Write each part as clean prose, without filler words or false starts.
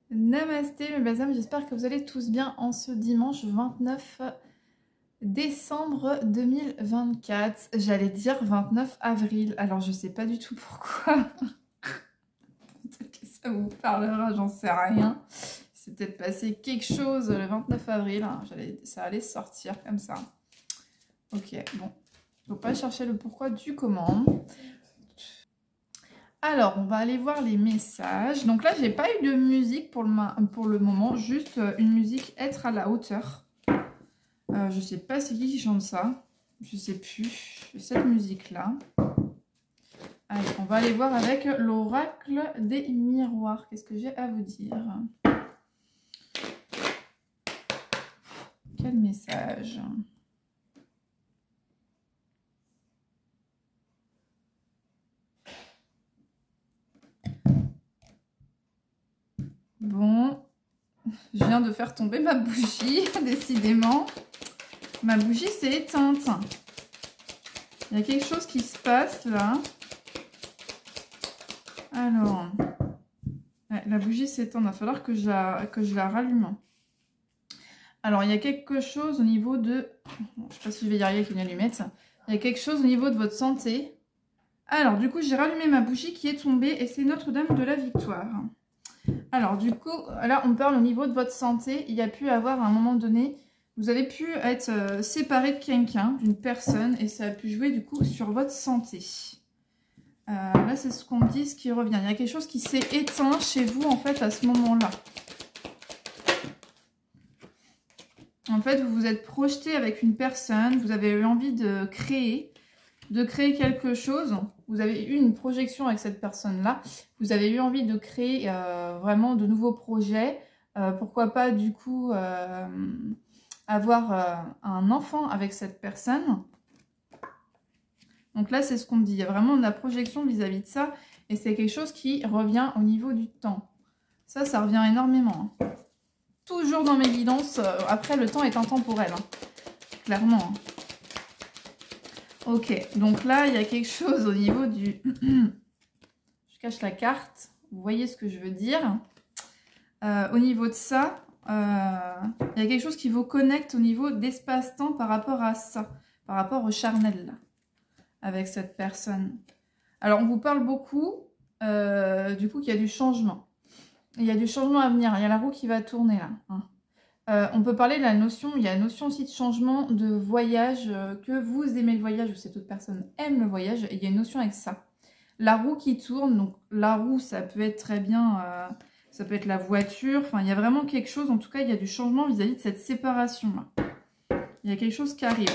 Namasté mes belles âmes, j'espère que vous allez tous bien en ce dimanche 29 décembre 2024. J'allais dire 29 avril, alors je sais pas du tout pourquoi. Peut-être que ça vous parlera, j'en sais rien. C'est peut-être passé quelque chose le 29 avril, hein. Ça allait sortir comme ça. Ok, bon, faut pas chercher le pourquoi du comment. Alors, on va aller voir les messages. Donc là, j'ai pas eu de musique pour le moment, juste une musique être à la hauteur. Je sais pas c'est qui chante ça. Je sais plus. Cette musique-là. Allez, on va aller voir avec l'oracle des miroirs. Qu'est-ce que j'ai à vous dire? Quel message? Bon, je viens de faire tomber ma bougie, décidément. Ma bougie s'est éteinte. Il y a quelque chose qui se passe là. Alors, ouais, la bougie s'éteint. Il va falloir que je la rallume. Alors, il y a quelque chose au niveau de... Bon, je ne sais pas si je vais y arriver avec une allumette. Il y a quelque chose au niveau de votre santé. Alors, du coup, j'ai rallumé ma bougie qui est tombée et c'est Notre-Dame de la Victoire. Alors, du coup, là, on parle au niveau de votre santé. Il y a pu avoir, à un moment donné, vous avez pu être séparé de quelqu'un, d'une personne, et ça a pu jouer, du coup, sur votre santé. Là, c'est ce qu'on me dit, ce qui revient. Il y a quelque chose qui s'est éteint chez vous, en fait, à ce moment-là. En fait, vous vous êtes projeté avec une personne, vous avez eu envie de créer quelque chose. Vous avez eu une projection avec cette personne-là. Vous avez eu envie de créer vraiment de nouveaux projets. Pourquoi pas, du coup, avoir un enfant avec cette personne. Donc là, c'est ce qu'on me dit. Il y a vraiment de la projection vis-à-vis de ça. Et c'est quelque chose qui revient au niveau du temps. Ça revient énormément. Hein. Toujours dans mes guidances. Après, le temps est intemporel. Hein. Clairement. Hein. Ok. Donc là, il y a quelque chose au niveau du... Je cache la carte. Vous voyez ce que je veux dire. Au niveau de ça, il y a quelque chose qui vous connecte au niveau d'espace-temps par rapport à ça. Par rapport au charnel, là. Avec cette personne. Alors, on vous parle beaucoup, du coup, qu'il y a du changement. Il y a du changement à venir. Il y a la roue qui va tourner, là. Hein. On peut parler de la notion, il y a la notion aussi de changement, de voyage, que vous aimez le voyage ou cette autre personne aime le voyage. Et il y a une notion avec ça. La roue qui tourne, donc la roue, ça peut être très bien, ça peut être la voiture. Enfin, il y a vraiment quelque chose, en tout cas, il y a du changement vis-à-vis de cette séparation-là. Il y a quelque chose qui arrive.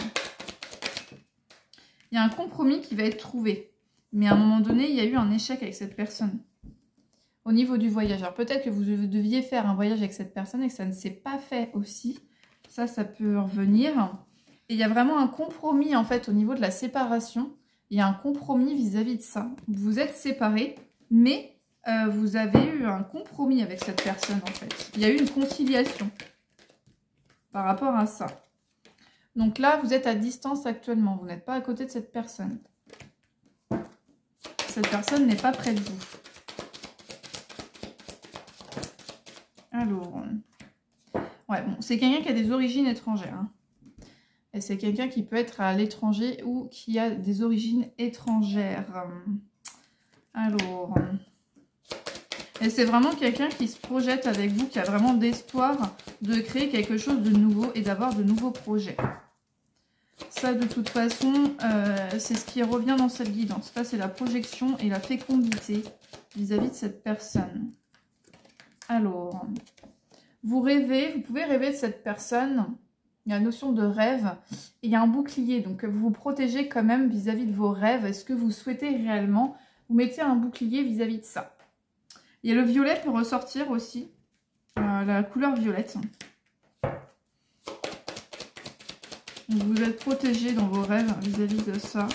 Il y a un compromis qui va être trouvé. Mais à un moment donné, il y a eu un échec avec cette personne. Au niveau du voyage. Alors peut-être que vous deviez faire un voyage avec cette personne et que ça ne s'est pas fait aussi. Ça peut revenir. Et il y a vraiment un compromis en fait au niveau de la séparation. Il y a un compromis vis-à-vis de ça. Vous êtes séparés, mais vous avez eu un compromis avec cette personne en fait. Il y a eu une conciliation par rapport à ça. Donc là, vous êtes à distance actuellement. Vous n'êtes pas à côté de cette personne. Cette personne n'est pas près de vous. Alors, ouais, bon, c'est quelqu'un qui a des origines étrangères. Hein. Et c'est quelqu'un qui peut être à l'étranger ou qui a des origines étrangères. Alors, et c'est vraiment quelqu'un qui se projette avec vous, qui a vraiment d'espoir de créer quelque chose de nouveau et d'avoir de nouveaux projets. Ça, de toute façon, c'est ce qui revient dans cette guidance. Là, c'est la projection et la fécondité vis-à-vis de cette personne. Alors, vous rêvez, vous pouvez rêver de cette personne. Il y a la notion de rêve et il y a un bouclier. Donc, vous vous protégez quand même vis-à-vis de vos rêves. Est-ce que vous souhaitez réellement? Vous mettez un bouclier vis-à-vis de ça. Il y a le violet peut ressortir aussi. La couleur violette. Vous êtes protégé dans vos rêves vis-à-vis de ça.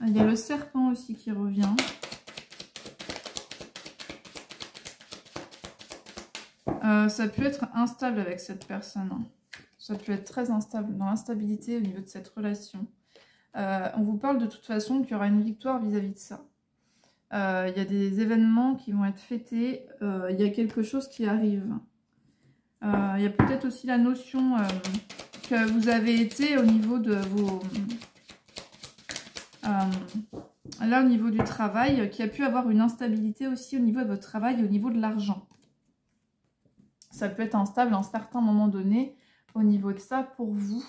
Il y a le serpent aussi qui revient. Ça peut être instable avec cette personne. Ça peut être très instable, dans l'instabilité au niveau de cette relation. On vous parle de toute façon qu'il y aura une victoire vis-à-vis de ça. Il y a des événements qui vont être fêtés. Il y a quelque chose qui arrive. Il y a peut-être aussi la notion que vous avez été au niveau de vos... là, au niveau du travail, qu'il y a pu avoir une instabilité aussi au niveau de votre travail et au niveau de l'argent. Ça peut être instable à un certain moment donné au niveau de ça pour vous.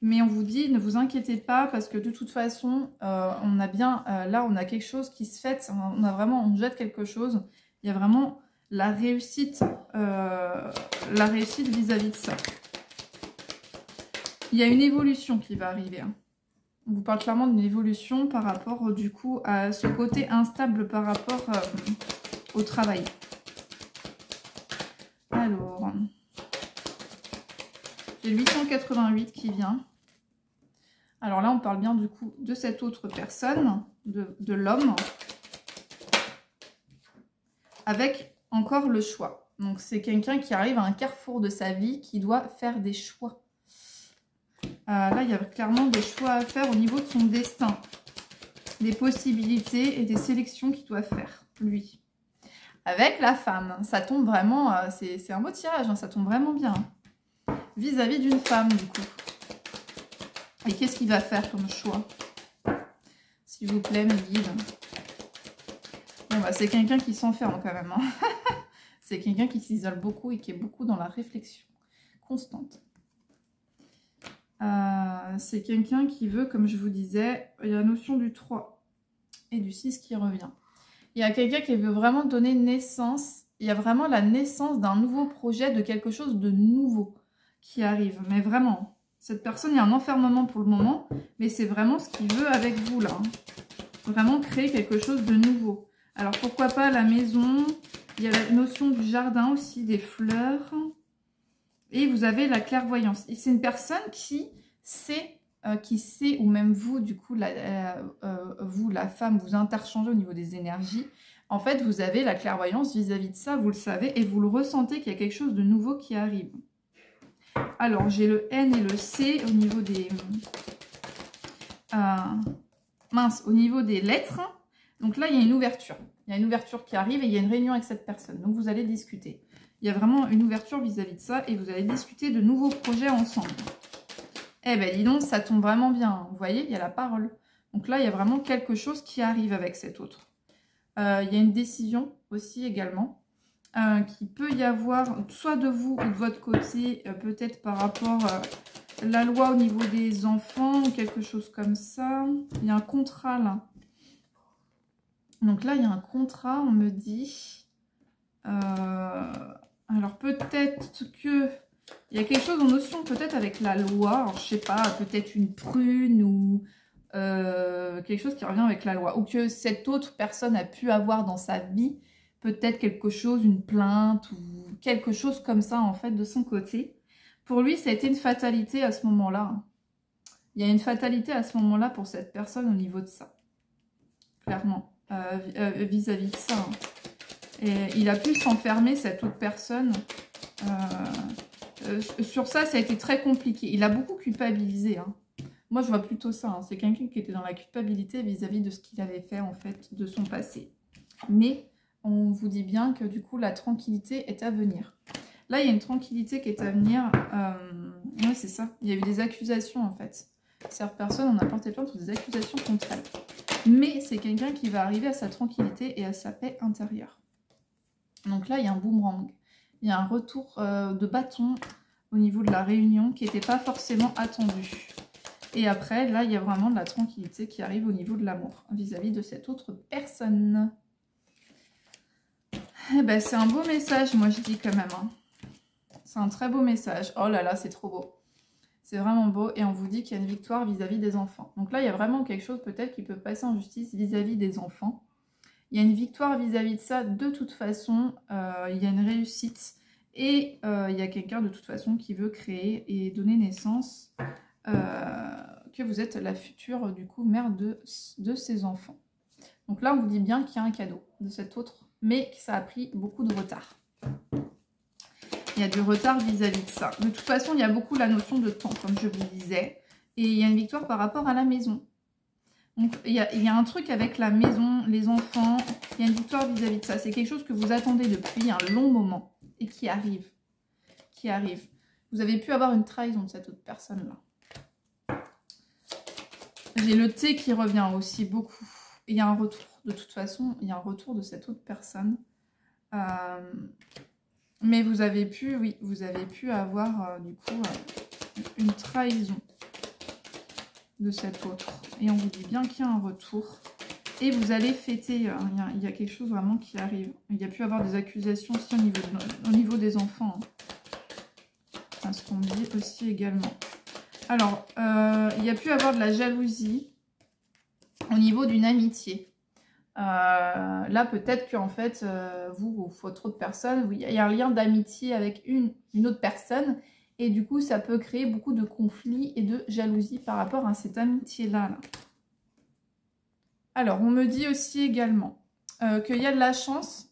Mais on vous dit, ne vous inquiétez pas parce que de toute façon, on a bien, là, on a quelque chose qui se fait. On jette quelque chose. Il y a vraiment la réussite vis-à-vis de ça. Il y a une évolution qui va arriver. Hein. On vous parle clairement d'une évolution par rapport, du coup, à ce côté instable par rapport au travail. Alors, j'ai le 888 qui vient. Alors là, on parle bien du coup de cette autre personne, de l'homme, avec encore le choix. Donc c'est quelqu'un qui arrive à un carrefour de sa vie, qui doit faire des choix. Là, il y a clairement des choix à faire au niveau de son destin. Des possibilités et des sélections qu'il doit faire, lui. Avec la femme, ça tombe vraiment, c'est un beau tirage, hein, ça tombe vraiment bien. Vis-à-vis d'une femme, du coup. Et qu'est-ce qu'il va faire comme choix? S'il vous plaît, mes guides. Bon, bah, c'est quelqu'un qui s'enferme quand même. Hein. C'est quelqu'un qui s'isole beaucoup et qui est beaucoup dans la réflexion constante. C'est quelqu'un qui veut, comme je vous disais, il y a la notion du 3 et du 6 qui revient. Il y a quelqu'un qui veut vraiment donner naissance. Il y a vraiment la naissance d'un nouveau projet, de quelque chose de nouveau qui arrive. Mais vraiment, cette personne, il y a un enfermement pour le moment, mais c'est vraiment ce qu'il veut avec vous là. Vraiment créer quelque chose de nouveau. Alors pourquoi pas la maison? Il y a la notion du jardin aussi, des fleurs. Et vous avez la clairvoyance. Et c'est une personne qui sait, ou même vous, du coup, vous, la femme, vous interchangez au niveau des énergies. En fait, vous avez la clairvoyance vis-à-vis de ça, vous le savez, et vous le ressentez qu'il y a quelque chose de nouveau qui arrive. Alors, j'ai le N et le C au niveau des... au niveau des lettres. Donc là, il y a une ouverture. Il y a une ouverture qui arrive et il y a une réunion avec cette personne. Donc, vous allez discuter. Il y a vraiment une ouverture vis-à-vis de ça et vous allez discuter de nouveaux projets ensemble. Eh ben, dis donc, ça tombe vraiment bien. Vous voyez, il y a la parole. Donc là, il y a vraiment quelque chose qui arrive avec cet autre. Il y a une décision aussi également qui peut y avoir, soit de vous ou de votre côté, peut-être par rapport à la loi au niveau des enfants ou quelque chose comme ça. Il y a un contrat là. Donc là, il y a un contrat, on me dit... alors peut-être que il y a quelque chose en notion peut-être avec la loi, alors, je sais pas, peut-être une prune ou quelque chose qui revient avec la loi, ou que cette autre personne a pu avoir dans sa vie, peut-être quelque chose, une plainte ou quelque chose comme ça en fait de son côté. Pour lui, ça a été une fatalité à ce moment-là. Il y a une fatalité à ce moment-là pour cette personne au niveau de ça, clairement, vis-à-vis de ça. Hein. Et il a pu s'enfermer, cette autre personne. Sur ça, ça a été très compliqué. Il a beaucoup culpabilisé. Hein. Moi, je vois plutôt ça. Hein. C'est quelqu'un qui était dans la culpabilité vis-à-vis de ce qu'il avait fait, en fait, de son passé. Mais on vous dit bien que, du coup, la tranquillité est à venir. Là, il y a une tranquillité qui est à venir. Oui, c'est ça. Il y a eu des accusations, en fait. Certaines personnes ont apporté plainte pour des accusations contre elle. Mais c'est quelqu'un qui va arriver à sa tranquillité et à sa paix intérieure. Donc là, il y a un boomerang. Il y a un retour de bâton au niveau de la réunion qui n'était pas forcément attendu. Et après, là, il y a vraiment de la tranquillité qui arrive au niveau de l'amour vis-à-vis de cette autre personne. Eh ben, c'est un beau message, moi, je dis quand même. Hein. C'est un très beau message. Oh là là, c'est trop beau. C'est vraiment beau. Et on vous dit qu'il y a une victoire vis-à-vis des enfants. Donc là, il y a vraiment quelque chose peut-être qui peut passer en justice vis-à-vis des enfants. Il y a une victoire vis-à-vis de ça, de toute façon, il y a une réussite et il y a quelqu'un de toute façon qui veut créer et donner naissance, que vous êtes la future du coup mère de ses enfants. Donc là, on vous dit bien qu'il y a un cadeau de cet autre, mais que ça a pris beaucoup de retard. Il y a du retard vis-à-vis de ça. De toute façon, il y a beaucoup la notion de temps, comme je vous disais, et il y a une victoire par rapport à la maison. Donc, il y a un truc avec la maison, les enfants, il y a une victoire vis-à-vis de ça. C'est quelque chose que vous attendez depuis un long moment et qui arrive. Qui arrive. Vous avez pu avoir une trahison de cette autre personne-là. J'ai le thé qui revient aussi beaucoup. Et il y a un retour. De toute façon, il y a un retour de cette autre personne. Mais vous avez pu, oui, vous avez pu avoir du coup une trahison de cet autre. Et on vous dit bien qu'il y a un retour. Et vous allez fêter, il y a quelque chose vraiment qui arrive. Il y a pu avoir des accusations aussi au niveau des enfants. Hein. Ce qu'on me dit aussi également. Alors, il y a pu avoir de la jalousie au niveau d'une amitié. Là, peut-être qu'en fait, vous, votre autre personne, il y a un lien d'amitié avec une autre personne. Et du coup, ça peut créer beaucoup de conflits et de jalousie par rapport à cette amitié-là. Là. Alors, on me dit aussi également qu'il y a de la chance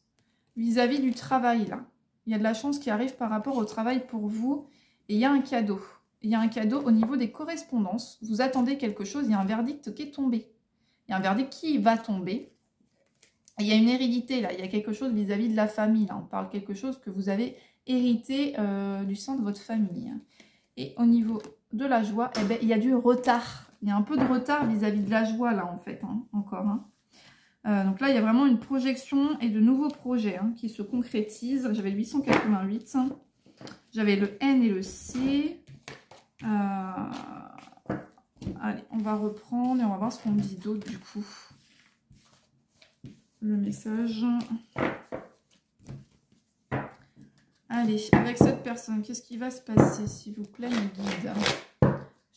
vis-à-vis du travail, là. Il y a de la chance qui arrive par rapport au travail pour vous. Et il y a un cadeau. Il y a un cadeau au niveau des correspondances. Vous attendez quelque chose, il y a un verdict qui est tombé. Il y a un verdict qui va tomber. Et il y a une hérédité, là. Il y a quelque chose vis-à-vis de la famille, là. On parle quelque chose que vous avez hérité du sein de votre famille. Et au niveau de la joie, eh ben, il y a du retard. Il y a un peu de retard vis-à-vis de la joie, là, en fait, hein, encore. Hein. Donc là, il y a vraiment une projection et de nouveaux projets hein, qui se concrétisent. J'avais le 888. J'avais le N et le C. Allez, on va reprendre et on va voir ce qu'on me dit d'autre, du coup. Le message. Allez, avec cette personne, qu'est-ce qui va se passer, s'il vous plaît, mes guides?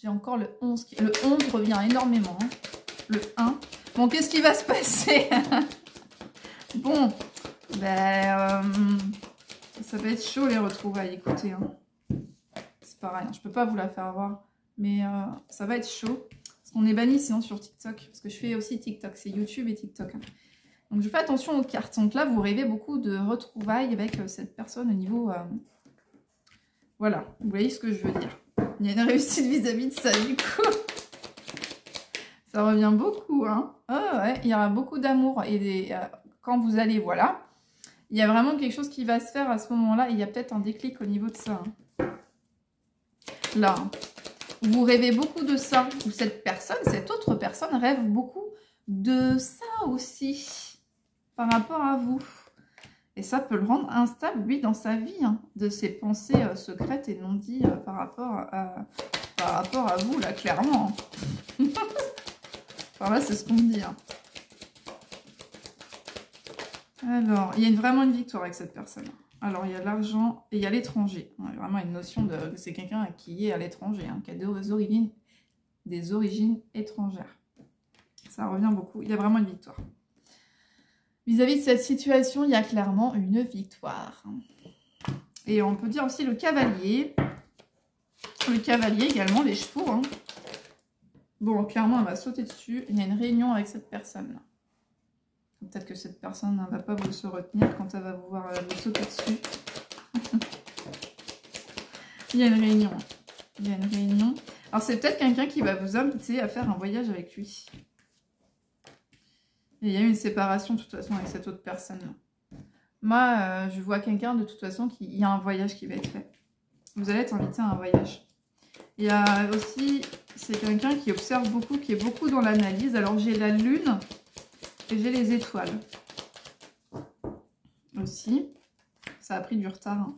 J'ai encore le 11. Le 11 revient énormément. Hein. Le 1. Bon, qu'est-ce qui va se passer? Bon, ben, ça va être chaud les retrouvailles, écoutez. Hein. C'est pareil, hein, je peux pas vous la faire voir. Mais ça va être chaud. Parce qu'on est banni sinon sur TikTok. Parce que je fais aussi TikTok, c'est YouTube et TikTok. Hein. Donc je fais attention aux cartes. Donc là, vous rêvez beaucoup de retrouvailles avec cette personne au niveau... Voilà, vous voyez ce que je veux dire. Il y a une réussite vis-à-vis de ça, du coup. Ça revient beaucoup, hein. Oh, ouais, il y aura beaucoup d'amour. Et quand vous allez, voilà, il y a vraiment quelque chose qui va se faire à ce moment-là. Il y a peut-être un déclic au niveau de ça. Hein. Là, vous rêvez beaucoup de ça. Ou cette personne, cette autre personne rêve beaucoup de ça aussi. Par rapport à vous. Et ça peut le rendre instable, lui, dans sa vie, hein, de ses pensées secrètes et non dites par rapport à vous, là, clairement. Enfin, là, c'est ce qu'on me dit. Hein. Alors, il y a vraiment une victoire avec cette personne. Alors, il y a l'argent et il y a l'étranger. Il y a vraiment une notion de... C'est quelqu'un qui est à l'étranger, hein, qui a des origines étrangères. Ça revient beaucoup. Il y a vraiment une victoire. Vis-à-vis de cette situation, il y a clairement une victoire. Et on peut dire aussi le cavalier. Le cavalier également, les chevaux. Hein. Bon, clairement, elle va sauter dessus. Il y a une réunion avec cette personne-là. Peut-être que cette personne ne va pas vous se retenir quand elle va vous voir vous sauter dessus. Il y a une réunion. Il y a une réunion. Alors, c'est peut-être quelqu'un qui va vous inviter à faire un voyage avec lui. Et il y a eu une séparation de toute façon avec cette autre personne-là. Moi, je vois quelqu'un de toute façon il y a un voyage qui va être fait. Vous allez être invité à un voyage. Il y a aussi, c'est quelqu'un qui observe beaucoup, qui est beaucoup dans l'analyse. Alors j'ai la lune et j'ai les étoiles. Aussi, ça a pris du retard. Hein.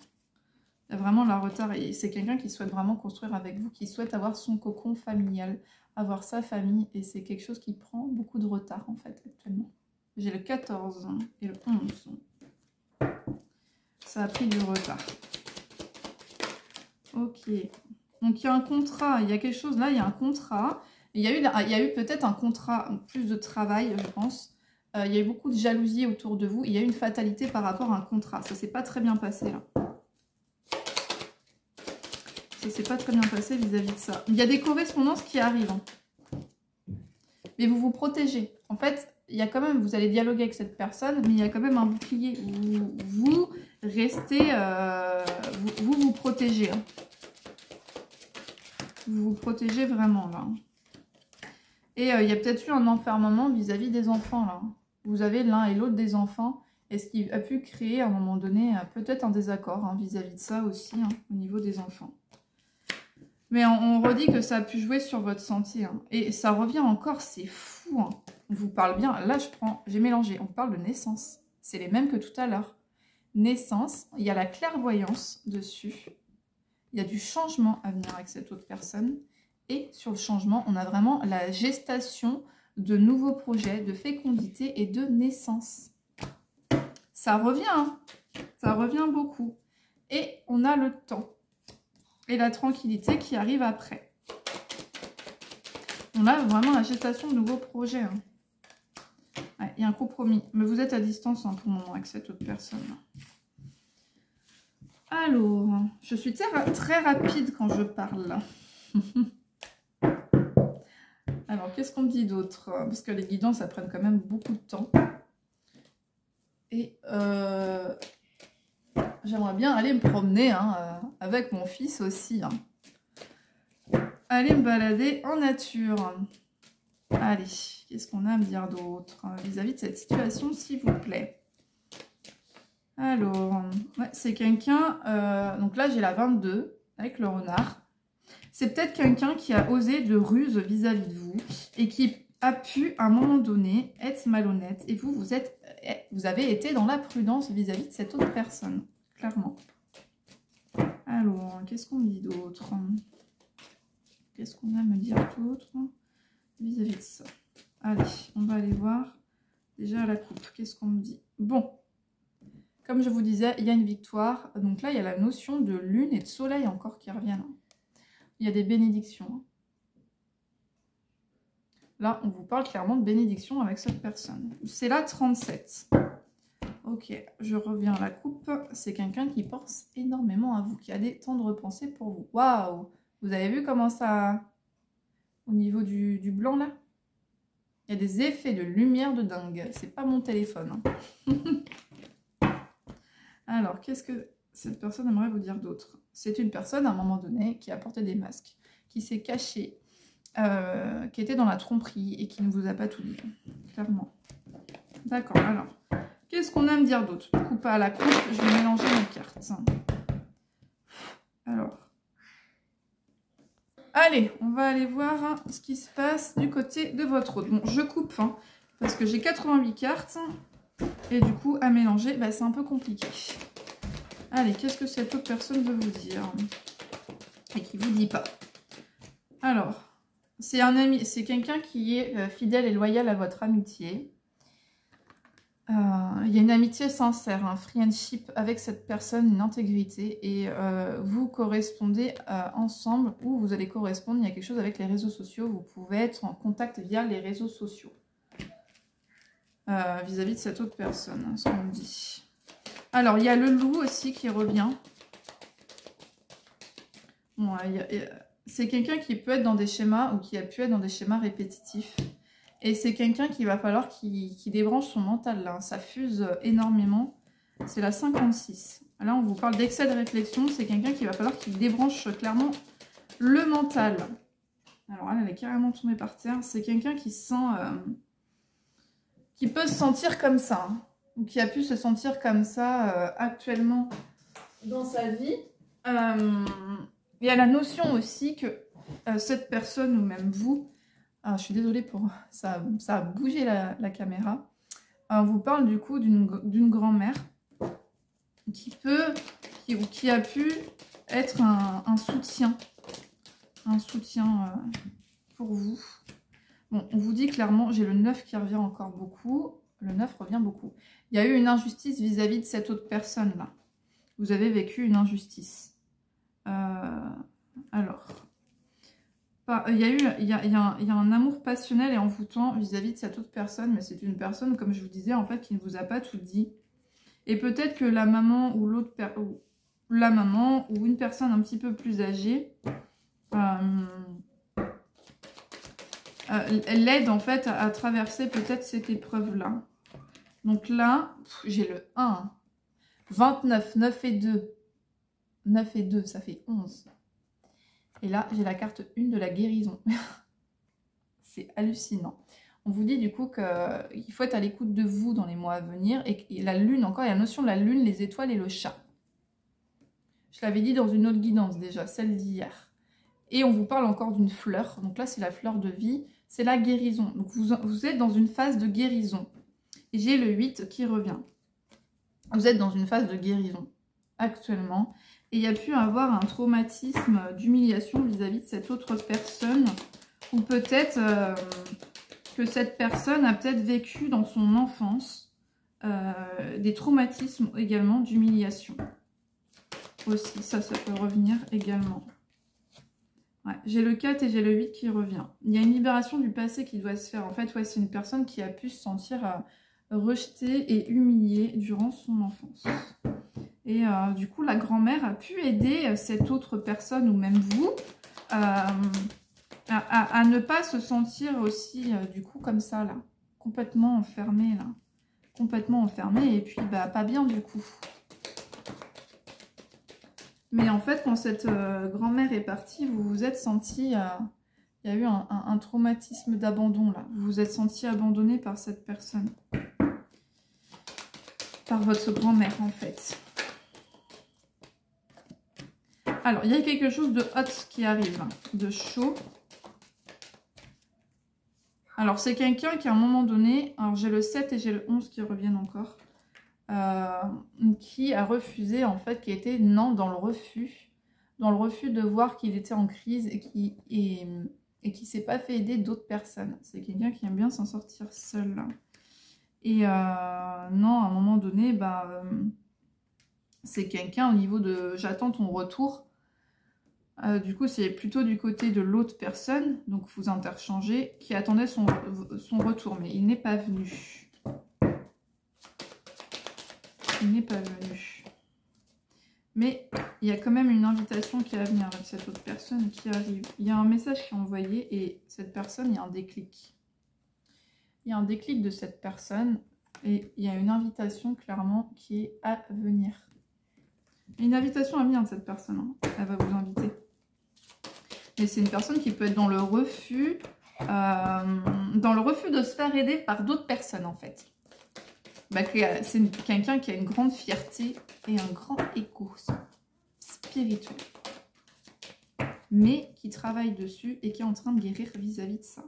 Il y a vraiment la retard et c'est quelqu'un qui souhaite vraiment construire avec vous, qui souhaite avoir son cocon familial. Avoir sa famille, et c'est quelque chose qui prend beaucoup de retard, en fait, actuellement. J'ai le 14 et le 11. Ça a pris du retard. Ok. Donc, il y a un contrat, il y a quelque chose, là, il y a un contrat. Il y a eu peut-être un contrat, plus de travail, je pense. Il y a eu beaucoup de jalousie autour de vous. Il y a eu une fatalité par rapport à un contrat. Ça s'est pas très bien passé, là. Ça s'est pas très bien passé vis-à-vis de ça. Il y a des correspondances qui arrivent. Mais vous vous protégez. En fait, il y a quand même, vous allez dialoguer avec cette personne, mais il y a quand même un bouclier. Vous restez, vous vous protégez. Hein. Vous vous protégez vraiment, là. Et il y a peut-être eu un enfermement vis-à-vis des enfants, là. vous avez l'un et l'autre des enfants, et ce qui a pu créer à un moment donné peut-être un désaccord hein, vis-à-vis de ça aussi, hein, au niveau des enfants. Mais on redit que ça a pu jouer sur votre santé. Hein. Et ça revient encore, c'est fou. Hein. On vous parle bien. Là, j'ai mélangé. On parle de naissance. C'est les mêmes que tout à l'heure. Naissance, il y a la clairvoyance dessus. Il y a du changement à venir avec cette autre personne. Et sur le changement, on a vraiment la gestation de nouveaux projets, de fécondité et de naissance. Ça revient. Hein. Ça revient beaucoup. Et on a le temps. Et la tranquillité qui arrive après. On a vraiment la gestation de nouveaux projets. Hein. Ouais, il y a un compromis. Mais vous êtes à distance hein, pour le moment avec cette autre personne. Alors, je suis très rapide quand je parle. Alors, qu'est-ce qu'on me dit d'autre? Parce que les guidons, ça prenne quand même beaucoup de temps. Et j'aimerais bien aller me promener hein, avec mon fils aussi. Hein. Aller me balader en nature. Allez, qu'est-ce qu'on a à me dire d'autre vis-à-vis de cette situation, s'il vous plaît? Alors, ouais, c'est quelqu'un... donc là, j'ai la 22 avec le renard. C'est peut-être quelqu'un qui a osé de ruse vis-à-vis de vous et qui a pu, à un moment donné, être malhonnête. Et vous avez été dans la prudence vis-à-vis de cette autre personne, clairement. Alors, qu'est-ce qu'on me dit d'autre? Qu'est-ce qu'on a à me dire d'autre vis-à-vis de ça? Allez, on va aller voir déjà la coupe. Qu'est-ce qu'on me dit? Bon, comme je vous disais, il y a une victoire. Donc là, il y a la notion de lune et de soleil encore qui reviennent. Il y a des bénédictions. Là, on vous parle clairement de bénédiction avec cette personne. C'est la 37. Ok, je reviens à la coupe. C'est quelqu'un qui pense énormément à vous, qui a des tendres pensées pour vous. Waouh! Vous avez vu comment ça... Au niveau du blanc, là? Il y a des effets de lumière de dingue. C'est pas mon téléphone. Hein. Alors, qu'est-ce que cette personne aimerait vous dire d'autre? C'est une personne, à un moment donné, qui a porté des masques, qui s'est cachée, qui était dans la tromperie et qui ne vous a pas tout dit, clairement. D'accord, alors, qu'est-ce qu'on a à me dire d'autre? Coupe à la coupe, je vais mélanger mes cartes. Alors, allez, on va aller voir hein, ce qui se passe du côté de votre autre. Bon, je coupe, hein, parce que j'ai 88 cartes, et du coup, à mélanger, bah, c'est un peu compliqué. Allez, qu'est-ce que cette autre personne veut vous dire? Et qui vous dit pas. Alors, c'est un ami, c'est quelqu'un qui est fidèle et loyal à votre amitié. Il y a une amitié sincère, un friendship avec cette personne, une intégrité. Et vous correspondez ensemble, ou vous allez correspondre, il y a quelque chose avec les réseaux sociaux. Vous pouvez être en contact via les réseaux sociaux. Vis-à-vis de cette autre personne, hein, ce qu'on me dit. Alors, il y a le loup aussi qui revient. Bon, c'est quelqu'un qui peut être dans des schémas ou qui a pu être dans des schémas répétitifs. Et c'est quelqu'un qu'il va falloir qui débranche son mental. Là. Ça fuse énormément. C'est la 56. Là, on vous parle d'excès de réflexion. C'est quelqu'un qu'il va falloir qu'il débranche clairement le mental. Alors, elle est carrément tombée par terre. C'est quelqu'un qui sent... qui peut se sentir comme ça. Hein. Ou qui a pu se sentir comme ça actuellement dans sa vie. Il y a la notion aussi que cette personne, ou même vous, je suis désolée pour ça a bougé la caméra, on vous parle du coup d'une grand-mère qui a pu être un soutien pour vous. Bon, on vous dit clairement, j'ai le 9 qui revient encore beaucoup. Le 9 revient beaucoup. Il y a eu une injustice vis-à-vis de cette autre personne-là. Vous avez vécu une injustice. Alors, il y a un amour passionnel et envoûtant vis-à-vis de cette autre personne, mais c'est une personne, comme je vous disais, en fait, qui ne vous a pas tout dit. Et peut-être que la maman ou ou une personne un petit peu plus âgée l'aide en fait à traverser peut-être cette épreuve-là. Donc là, j'ai le 1, 29, 9 et 2. 9 et 2, ça fait 11. Et là, j'ai la carte 1 de la guérison. C'est hallucinant. On vous dit du coup qu'il faut être à l'écoute de vous dans les mois à venir. Et la lune, encore, il y a la notion de la lune, les étoiles et le chat. Je l'avais dit dans une autre guidance déjà, celle d'hier. Et on vous parle encore d'une fleur. Donc là, c'est la fleur de vie. C'est la guérison. Donc vous êtes dans une phase de guérison. Et j'ai le 8 qui revient. Vous êtes dans une phase de guérison actuellement. Et il y a pu avoir un traumatisme d'humiliation vis-à-vis de cette autre personne. Ou peut-être que cette personne a peut-être vécu dans son enfance des traumatismes également d'humiliation. Aussi, ça peut revenir également. Ouais, j'ai le 4 et j'ai le 8 qui revient. Il y a une libération du passé qui doit se faire. En fait, ouais, c'est une personne qui a pu se sentir rejetée et humiliée durant son enfance. Et du coup, la grand-mère a pu aider cette autre personne, ou même vous, à ne pas se sentir aussi, du coup, comme ça, là. Complètement enfermée, là. Complètement enfermée, et puis, bah, pas bien, du coup. Mais en fait, quand cette grand-mère est partie, vous vous êtes senti... il y a eu un traumatisme d'abandon, là. Vous vous êtes senti abandonné par cette personne. Par votre grand-mère, en fait. Alors, il y a quelque chose de hot qui arrive, de chaud. Alors, c'est quelqu'un qui, à un moment donné... Alors, j'ai le 7 et j'ai le 11 qui reviennent encore. Qui a refusé, en fait, qui était dans le refus de voir qu'il était en crise et qui s'est pas fait aider d'autres personnes. C'est quelqu'un qui aime bien s'en sortir seul. Et non, à un moment donné, bah, c'est quelqu'un au niveau de j'attends ton retour. Du coup, c'est plutôt du côté de l'autre personne, donc vous interchangez, qui attendait son retour, mais il n'est pas venu. Il n'est pas venu. Mais il y a quand même une invitation qui est à venir avec cette autre personne qui arrive. Il y a un message qui est envoyé et cette personne, il y a un déclic. Il y a un déclic de cette personne et il y a une invitation clairement qui est à venir. Une invitation à venir de cette personne. Hein. Elle va vous inviter. Et c'est une personne qui peut être dans le refus de se faire aider par d'autres personnes en fait. Bah, c'est quelqu'un qui a une grande fierté et un grand égo spirituel. Mais qui travaille dessus et qui est en train de guérir vis-à-vis de ça.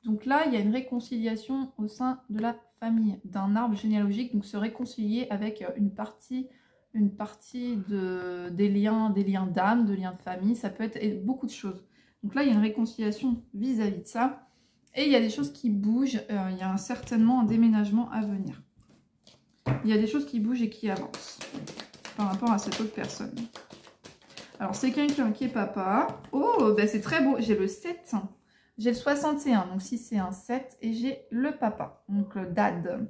Donc là, il y a une réconciliation au sein de la famille, d'un arbre généalogique. Donc se réconcilier avec une partie des liens d'âme, de liens de famille. Ça peut être beaucoup de choses. Donc là, il y a une réconciliation vis-à-vis de ça. Et il y a des choses qui bougent. Il y a certainement un déménagement à venir. Il y a des choses qui bougent et qui avancent par rapport à cette autre personne. Alors, c'est quelqu'un qui est papa. Oh, ben c'est très beau. J'ai le 7. J'ai le 61. Donc, si c'est un 7. Et j'ai le papa. Donc, le dad.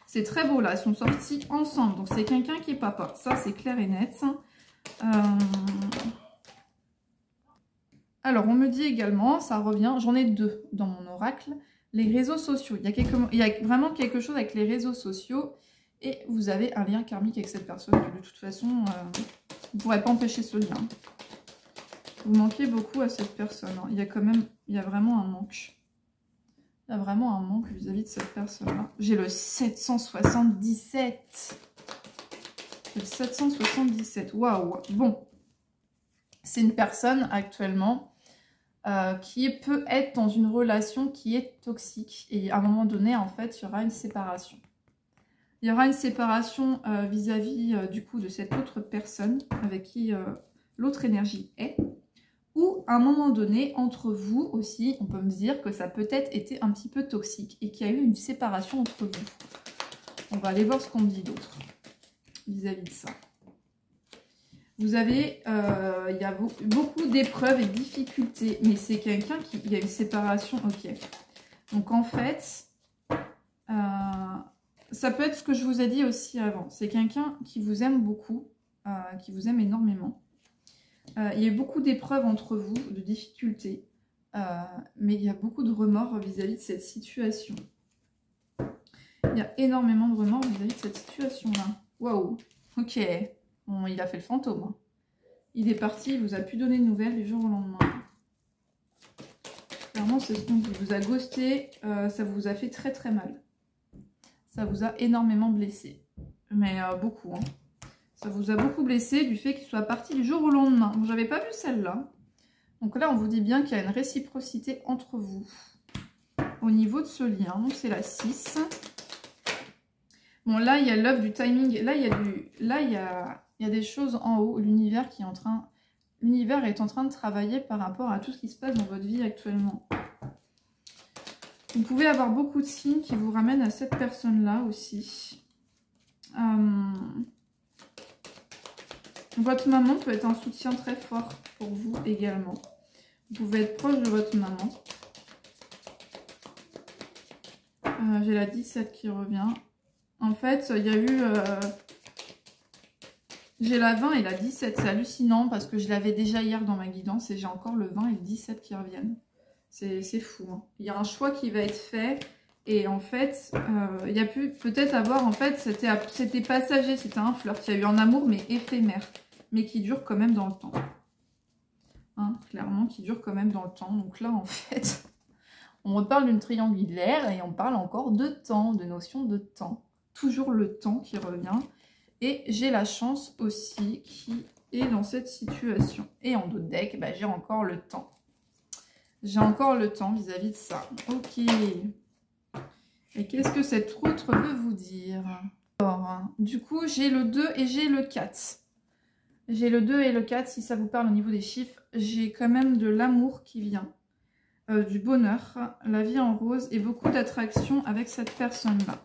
C'est très beau, là. Ils sont sortis ensemble. Donc, c'est quelqu'un qui est papa. Ça, c'est clair et net. Alors, on me dit également, ça revient, j'en ai 2 dans mon oracle, les réseaux sociaux. Il y a vraiment quelque chose avec les réseaux sociaux et vous avez un lien karmique avec cette personne. De toute façon, vous ne pourrez pas empêcher ce lien. Vous manquez beaucoup à cette personne. Hein. Il y a vraiment un manque. Il y a vraiment un manque vis-à-vis de cette personne-là. J'ai le 777. J'ai le 777. Waouh. Bon. C'est une personne actuellement qui peut être dans une relation qui est toxique. Et à un moment donné, en fait, il y aura une séparation. Il y aura une séparation vis-à-vis du coup de cette autre personne avec qui l'autre énergie est. Ou à un moment donné, entre vous aussi, on peut me dire que ça peut-être été un petit peu toxique et qu'il y a eu une séparation entre vous. On va aller voir ce qu'on me dit d'autre vis-à-vis de ça. Vous avez, il y a beaucoup d'épreuves et de difficultés, mais c'est quelqu'un qui, il y a une séparation, ok. Donc en fait, ça peut être ce que je vous ai dit aussi avant. C'est quelqu'un qui vous aime beaucoup, qui vous aime énormément. Il y a eu beaucoup d'épreuves entre vous, de difficultés, mais il y a beaucoup de remords vis-à-vis de cette situation. Il y a énormément de remords vis-à-vis de cette situation-là. Waouh, ok. Bon, il a fait le fantôme. Hein. Il est parti, il vous a pu donner de nouvelles du jour au lendemain. Clairement, c'est ce qu'on dit. Vous a ghosté, ça vous a fait très très mal. Ça vous a énormément blessé. Mais beaucoup, hein. Ça vous a beaucoup blessé du fait qu'il soit parti du jour au lendemain. Bon, j'avais pas vu celle-là. Donc là, on vous dit bien qu'il y a une réciprocité entre vous. Au niveau de ce lien, donc c'est la 6. Bon, là, il y a l'œuvre du timing. Là, il y a des choses en haut. L'univers qui est en train... L'univers est en train de travailler par rapport à tout ce qui se passe dans votre vie actuellement. Vous pouvez avoir beaucoup de signes qui vous ramènent à cette personne-là aussi. Votre maman peut être un soutien très fort pour vous également. Vous pouvez être proche de votre maman. J'ai la 17 qui revient. En fait, il y a eu... j'ai la 20 et la 17. C'est hallucinant parce que je l'avais déjà hier dans ma guidance et j'ai encore le 20 et le 17 qui reviennent. C'est fou. Hein. Il y a un choix qui va être fait. Et en fait, il y a pu peut-être avoir... En fait, c'était passager, c'était un flirt. Il y a eu un amour, mais éphémère. Mais qui dure quand même dans le temps. Hein, clairement, qui dure quand même dans le temps. Donc là, en fait... On reparle d'une triangulaire et on parle encore de temps, de notion de temps. Toujours le temps qui revient. Et j'ai la chance aussi qui est dans cette situation. Et en dos de deck, bah, j'ai encore le temps. J'ai encore le temps vis-à-vis de ça. Ok. Et qu'est-ce que cette outre veut vous dire? Alors, du coup, j'ai le 2 et j'ai le 4. J'ai le 2 et le 4, si ça vous parle au niveau des chiffres. J'ai quand même de l'amour qui vient. Du bonheur, la vie en rose et beaucoup d'attraction avec cette personne-là.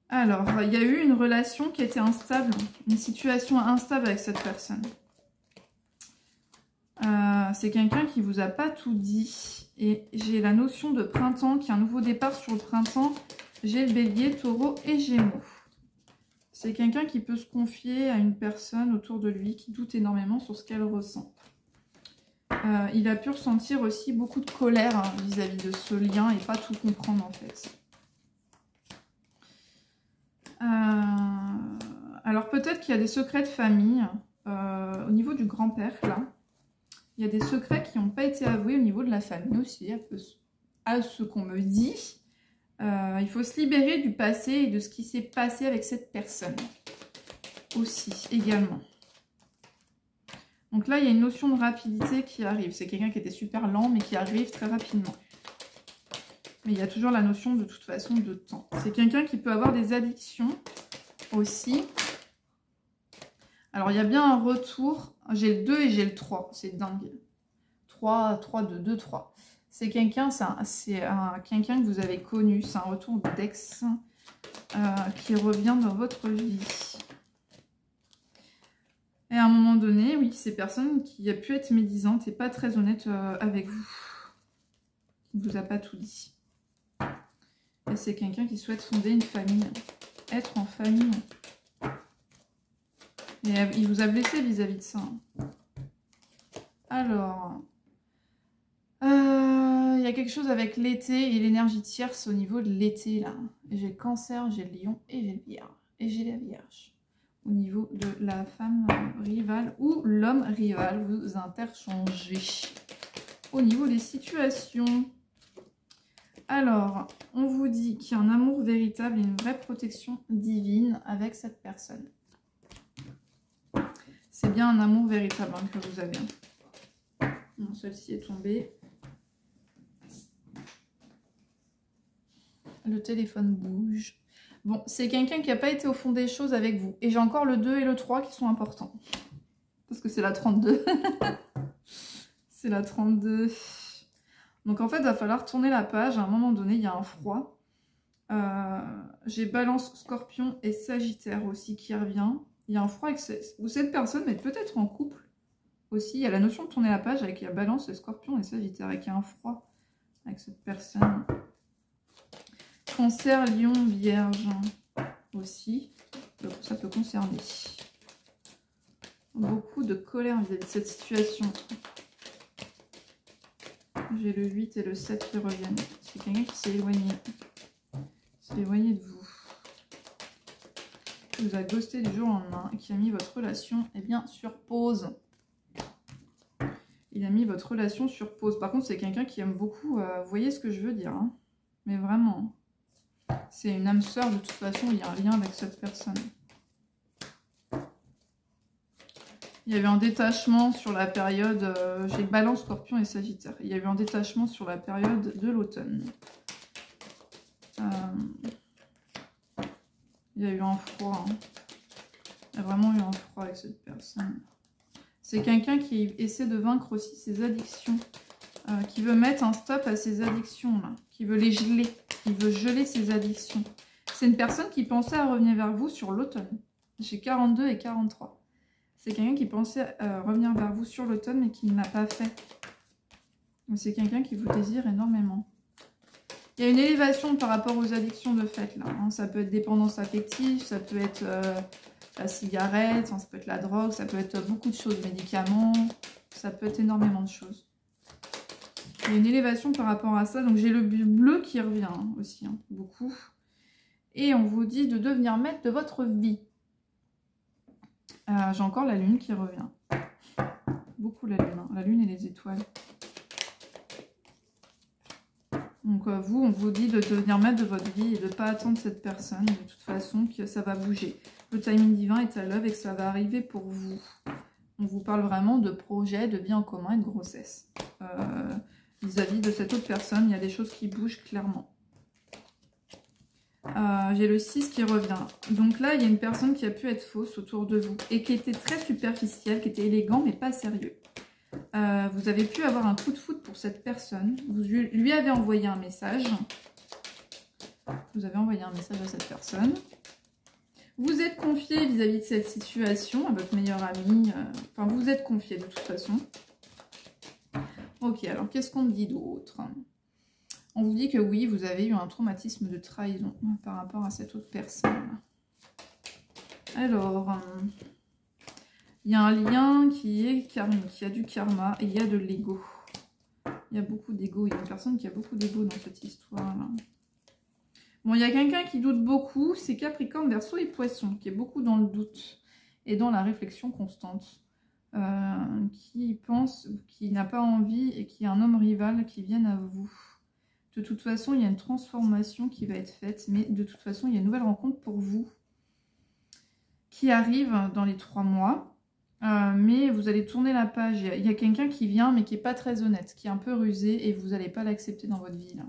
Alors, il y a eu une relation qui était instable, une situation instable avec cette personne. C'est quelqu'un qui vous a pas tout dit. Et j'ai la notion de printemps, qui est un nouveau départ sur le printemps. J'ai le bélier, taureau et gémeaux. C'est quelqu'un qui peut se confier à une personne autour de lui qui doute énormément sur ce qu'elle ressent. Il a pu ressentir aussi beaucoup de colère vis-à-vis de ce lien et pas tout comprendre en fait. Alors peut-être qu'il y a des secrets de famille au niveau du grand-père là. Il y a des secrets qui n'ont pas été avoués au niveau de la famille aussi, à ce qu'on me dit. Il faut se libérer du passé et de ce qui s'est passé avec cette personne aussi également. Donc là, il y a une notion de rapidité qui arrive. C'est quelqu'un qui était super lent, mais qui arrive très rapidement. Mais il y a toujours la notion, de toute façon, de temps. C'est quelqu'un qui peut avoir des addictions aussi. Alors, il y a bien un retour. J'ai le 2 et j'ai le 3. C'est dingue. 3, 3, 2, 2, 3. C'est quelqu'un quelqu'un que vous avez connu. C'est un retour d'ex qui revient dans votre vie. Et à un moment donné, oui, ces personnes qui a pu être médisantes et pas très honnêtes avec vous. Qui ne vous a pas tout dit. Et c'est quelqu'un qui souhaite fonder une famille. Être en famille. Et il vous a blessé vis-à-vis de ça. Alors, il y a quelque chose avec l'été et l'énergie tierce au niveau de l'été, là. J'ai le cancer, j'ai le lion et j'ai le vierge. Et j'ai la vierge. Au niveau de la femme rivale ou l'homme rival, vous interchangez. Au niveau des situations. Alors, on vous dit qu'il y a un amour véritable et une vraie protection divine avec cette personne. C'est bien un amour véritable hein, que vous avez. Bon, celle-ci est tombée. Le téléphone bouge. Bon, c'est quelqu'un qui n'a pas été au fond des choses avec vous. Et j'ai encore le 2 et le 3 qui sont importants. Parce que c'est la 32. C'est la 32. Donc en fait, il va falloir tourner la page. À un moment donné, il y a un froid. J'ai Balance, Scorpion et Sagittaire aussi qui revient. Il y a un froid avec cette personne, mais peut-être en couple aussi. Il y a la notion de tourner la page avec la Balance, Scorpion et Sagittaire. Et qu'il y a un froid avec cette personne. Cancer, Lion, Vierge aussi. Donc, ça peut concerner. Beaucoup de colère vis-à-vis de cette situation. J'ai le 8 et le 7 qui reviennent. C'est quelqu'un qui s'est éloigné. S'est éloigné de vous. Qui vous a ghosté du jour au lendemain et qui a mis votre relation eh bien, sur pause. Il a mis votre relation sur pause. Par contre, c'est quelqu'un qui aime beaucoup... vous voyez ce que je veux dire, hein? Mais vraiment. C'est une âme sœur, de toute façon, il y a un lien avec cette personne. Il y a eu un détachement sur la période... j'ai Balance, Scorpion et Sagittaire. Il y a eu un détachement sur la période de l'automne. Il y a eu un froid. Hein. Il y a vraiment eu un froid avec cette personne. C'est quelqu'un qui essaie de vaincre aussi ses addictions. Qui veut mettre un stop à ses addictions, là. Qui veut les geler. Qui veut geler ses addictions. C'est une personne qui pensait à revenir vers vous sur l'automne. J'ai 42 et 43. C'est quelqu'un qui pensait revenir vers vous sur l'automne, mais qui ne l'a pas fait. C'est quelqu'un qui vous désire énormément. Il y a une élévation par rapport aux addictions de fait, là. Hein. Ça peut être dépendance affective, ça peut être... la cigarette, ça peut être la drogue, ça peut être beaucoup de choses, médicaments, ça peut être énormément de choses. Il y a une élévation par rapport à ça, donc j'ai le bleu qui revient hein, aussi, hein, beaucoup. Et on vous dit de devenir maître de votre vie. J'ai encore la lune qui revient. Beaucoup la lune, hein, la lune et les étoiles. Donc vous, on vous dit de devenir maître de votre vie et de ne pas attendre cette personne, de toute façon, que ça va bouger. Le timing divin est à l'œuvre et que ça va arriver pour vous. On vous parle vraiment de projet, de vie en commun et de grossesse. Vis-à-vis de cette autre personne, il y a des choses qui bougent clairement. J'ai le 6 qui revient. Donc là, il y a une personne qui a pu être fausse autour de vous et qui était très superficielle, qui était élégant mais pas sérieux. Vous avez pu avoir un coup de foudre pour cette personne. Vous lui avez envoyé un message. Vous avez envoyé un message à cette personne. Vous êtes confié vis-à-vis de cette situation à votre meilleur ami. Enfin, vous êtes confié de toute façon. Ok, alors qu'est-ce qu'on me dit d'autre? On vous dit que oui, vous avez eu un traumatisme de trahison par rapport à cette autre personne. Alors, il y a un lien qui est karmique, qui a du karma et il y a de l'ego. Il y a beaucoup d'ego, il y a une personne qui a beaucoup d'ego dans cette histoire-là. Bon, il y a quelqu'un qui doute beaucoup, c'est Capricorne, Verseau et Poisson, qui est beaucoup dans le doute et dans la réflexion constante. Qui pense, qui n'a pas envie et qui est un homme rival qui vienne à vous. De toute façon, il y a une transformation qui va être faite, mais de toute façon, il y a une nouvelle rencontre pour vous qui arrive dans les 3 mois. Mais vous allez tourner la page. Il y a quelqu'un qui vient, mais qui n'est pas très honnête, qui est un peu rusé et vous n'allez pas l'accepter dans votre vie, là.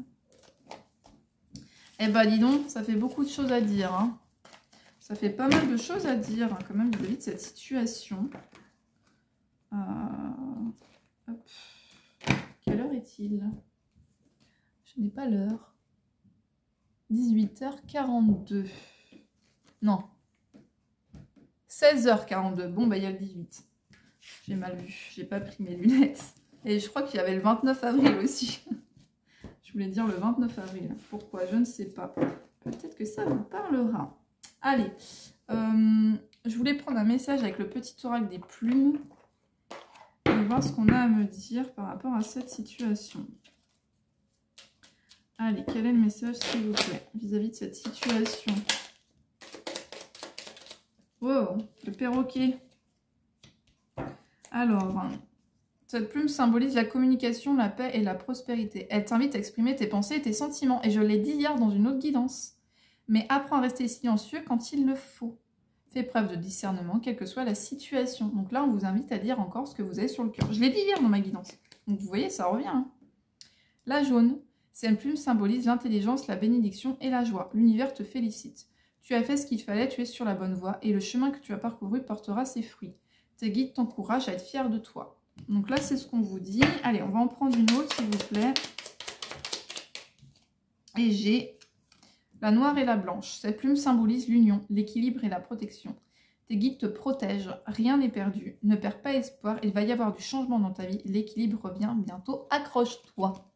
Eh ben, dis donc, ça fait beaucoup de choses à dire. Hein. Ça fait pas mal de choses à dire, hein, quand même, vis-à-vis de cette situation. Hop. Quelle heure est-il? Je n'ai pas l'heure. 18h42. Non. 16h42. Bon, bah il y a le 18. J'ai mal vu. J'ai pas pris mes lunettes. Et je crois qu'il y avait le 29 avril aussi. Je voulais dire le 29 avril. Pourquoi? Je ne sais pas. Peut-être que ça vous parlera. Allez. Je voulais prendre un message avec le petit oracle des plumes. Et voir ce qu'on a à me dire par rapport à cette situation. Allez, quel est le message, s'il vous plaît, vis-à-vis de cette situation? Wow, le perroquet. Alors, cette plume symbolise la communication, la paix et la prospérité. Elle t'invite à exprimer tes pensées et tes sentiments. Et je l'ai dit hier dans une autre guidance. Mais apprends à rester silencieux quand il le faut. Fais preuve de discernement, quelle que soit la situation. Donc là, on vous invite à dire encore ce que vous avez sur le cœur. Je l'ai dit hier dans ma guidance. Donc vous voyez, ça revient. Hein. La jaune, cette plume symbolise l'intelligence, la bénédiction et la joie. L'univers te félicite. Tu as fait ce qu'il fallait, tu es sur la bonne voie et le chemin que tu as parcouru portera ses fruits. Tes guides t'encouragent à être fier de toi. Donc là, c'est ce qu'on vous dit. Allez, on va en prendre une autre, s'il vous plaît. Et j'ai la noire et la blanche. Cette plume symbolise l'union, l'équilibre et la protection. Tes guides te protègent, rien n'est perdu. Ne perds pas espoir, il va y avoir du changement dans ta vie. L'équilibre revient bientôt, accroche-toi.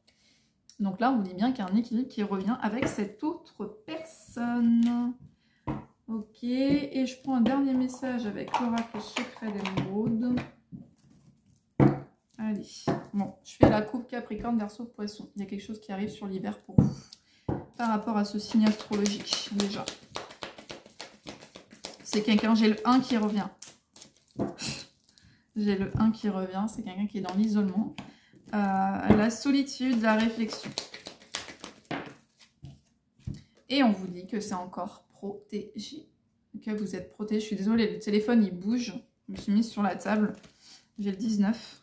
Donc là, on vous dit bien qu'il y a un équilibre qui revient avec cette autre personne. Ok, et je prends un dernier message avec l'oracle secret d'émeraude. Allez, bon, je fais la coupe Capricorne, Verseau, Poisson. Il y a quelque chose qui arrive sur l'hiver pour vous. Par rapport à ce signe astrologique, déjà. C'est quelqu'un, j'ai le 1 qui revient. J'ai le 1 qui revient, c'est quelqu'un qui est dans l'isolement. La solitude, la réflexion. Et on vous dit que c'est encore protégé. Que vous êtes protégé. Je suis désolée, le téléphone il bouge. Je me suis mise sur la table. J'ai le 19.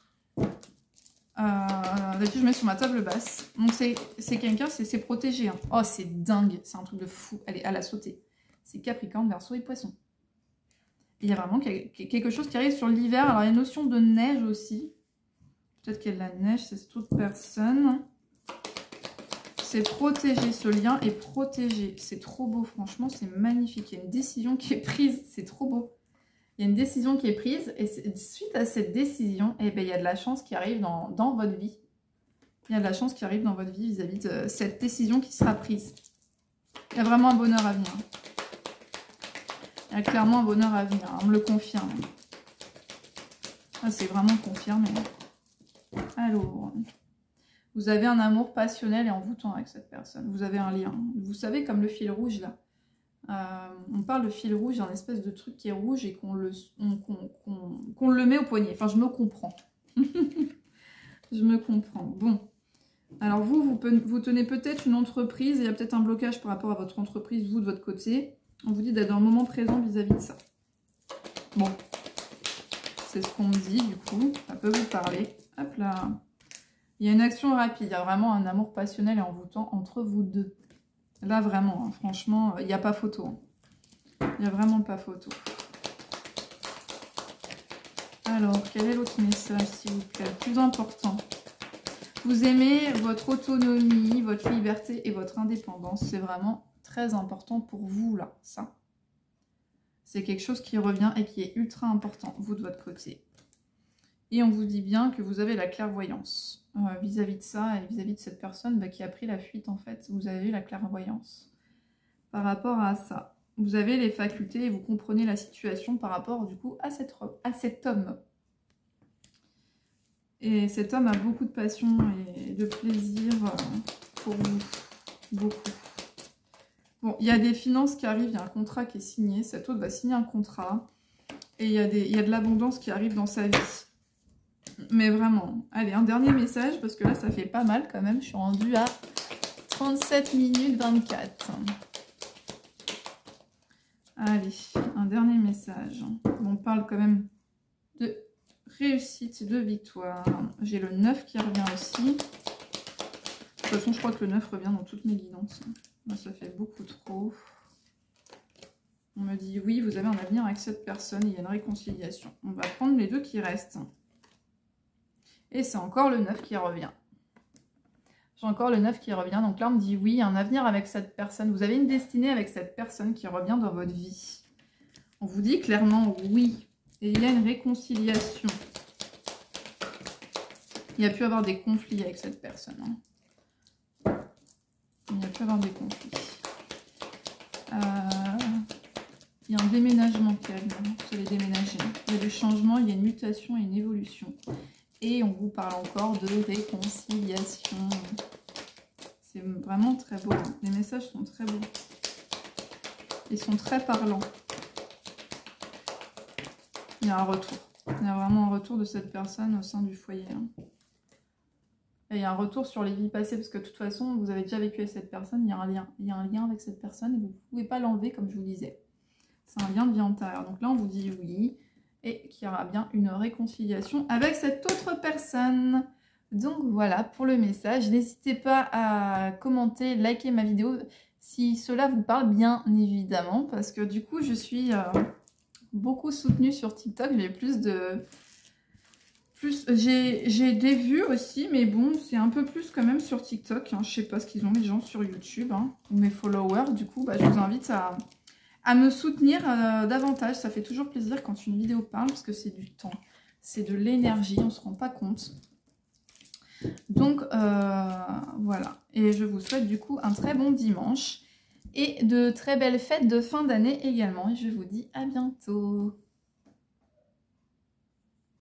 D'habitude je mets sur ma table basse. Donc c'est quelqu'un, c'est protégé. Hein. Oh c'est dingue, c'est un truc de fou. Allez, à la sauter. C'est Capricorne, Verseau et Poisson. Il y a vraiment quelque chose qui arrive sur l'hiver. Alors il y a une notion de neige aussi. Peut-être qu'il y a de la neige, c'est cette autre personne. C'est protégé, ce lien est protégé. C'est trop beau, franchement, c'est magnifique. Il y a une décision qui est prise, c'est trop beau. Il y a une décision qui est prise et suite à cette décision, eh ben, il y a de la chance qui arrive dans votre vie. Il y a de la chance qui arrive dans votre vie vis-à-vis de cette décision qui sera prise. Il y a vraiment un bonheur à venir. Il y a clairement un bonheur à venir, on me le confirme. Ah, c'est vraiment confirmé. Alors, vous avez un amour passionnel et envoûtant avec cette personne. Vous avez un lien. Vous savez, comme le fil rouge, là. On parle de fil rouge, un espèce de truc qui est rouge et qu'on le met au poignet. Enfin, je me comprends. Je me comprends. Bon. Alors, vous tenez peut-être une entreprise. Il y a peut-être un blocage par rapport à votre entreprise, vous, de votre côté. On vous dit d'être dans le moment présent vis-à-vis de ça. Bon. C'est ce qu'on me dit, du coup. Ça peut vous parler. Hop là. Il y a une action rapide. Il y a vraiment un amour passionnel et envoûtant entre vous deux. Là, vraiment, hein, franchement, il n'y a pas photo. Hein. Il n'y a vraiment pas photo. Alors, quel est l'autre message, s'il vous plaît? Le plus important. Vous aimez votre autonomie, votre liberté et votre indépendance. C'est vraiment très important pour vous, là, ça. C'est quelque chose qui revient et qui est ultra important, vous, de votre côté. Et on vous dit bien que vous avez la clairvoyance vis-à-vis de ça et vis-à-vis de cette personne qui a pris la fuite, en fait. Vous avez la clairvoyance par rapport à ça. Vous avez les facultés et vous comprenez la situation par rapport, du coup, à cet homme. Et cet homme a beaucoup de passion et de plaisir pour vous. Beaucoup. Bon, il y a des finances qui arrivent, il y a un contrat qui est signé. Cet autre va signer un contrat. Et il y a de l'abondance qui arrive dans sa vie. Mais vraiment, allez, un dernier message, parce que là, ça fait pas mal quand même. Je suis rendue à 37 minutes 24. Allez, un dernier message. On parle quand même de réussite, de victoire. J'ai le 9 qui revient aussi. De toute façon, je crois que le 9 revient dans toutes mes guidances. Moi, ça fait beaucoup trop. On me dit, oui, vous avez un avenir avec cette personne, il y a une réconciliation. On va prendre les deux qui restent. Et c'est encore le 9 qui revient. J'ai encore le 9 qui revient. Donc là, on me dit oui, un avenir avec cette personne. Vous avez une destinée avec cette personne qui revient dans votre vie. On vous dit clairement oui. Et il y a une réconciliation. Il y a pu avoir des conflits avec cette personne. Hein. Il y a pu avoir des conflits. Il y a un déménagement qui arrive. Vous allez déménager. Il y a des changements, il y a une mutation et une évolution. Et on vous parle encore de réconciliation. C'est vraiment très beau. Les messages sont très beaux. Ils sont très parlants. Il y a un retour. Il y a vraiment un retour de cette personne au sein du foyer. Et il y a un retour sur les vies passées, parce que de toute façon, vous avez déjà vécu avec cette personne, il y a un lien. Il y a un lien avec cette personne et vous ne pouvez pas l'enlever, comme je vous disais. C'est un lien de vie antérieure. Donc là, on vous dit oui. Et qu'il y aura bien une réconciliation avec cette autre personne. Donc voilà pour le message. N'hésitez pas à commenter, liker ma vidéo si cela vous parle, bien évidemment. Parce que du coup, je suis beaucoup soutenue sur TikTok. J'ai des vues aussi, mais bon, c'est un peu plus quand même sur TikTok. Hein. Je sais pas ce qu'ils ont les gens sur YouTube, hein, ou mes followers. Du coup, je vous invite à me soutenir davantage. Ça fait toujours plaisir quand une vidéo parle, parce que c'est du temps, c'est de l'énergie, on ne se rend pas compte. Donc voilà, et je vous souhaite du coup un très bon dimanche et de très belles fêtes de fin d'année également, et je vous dis à bientôt.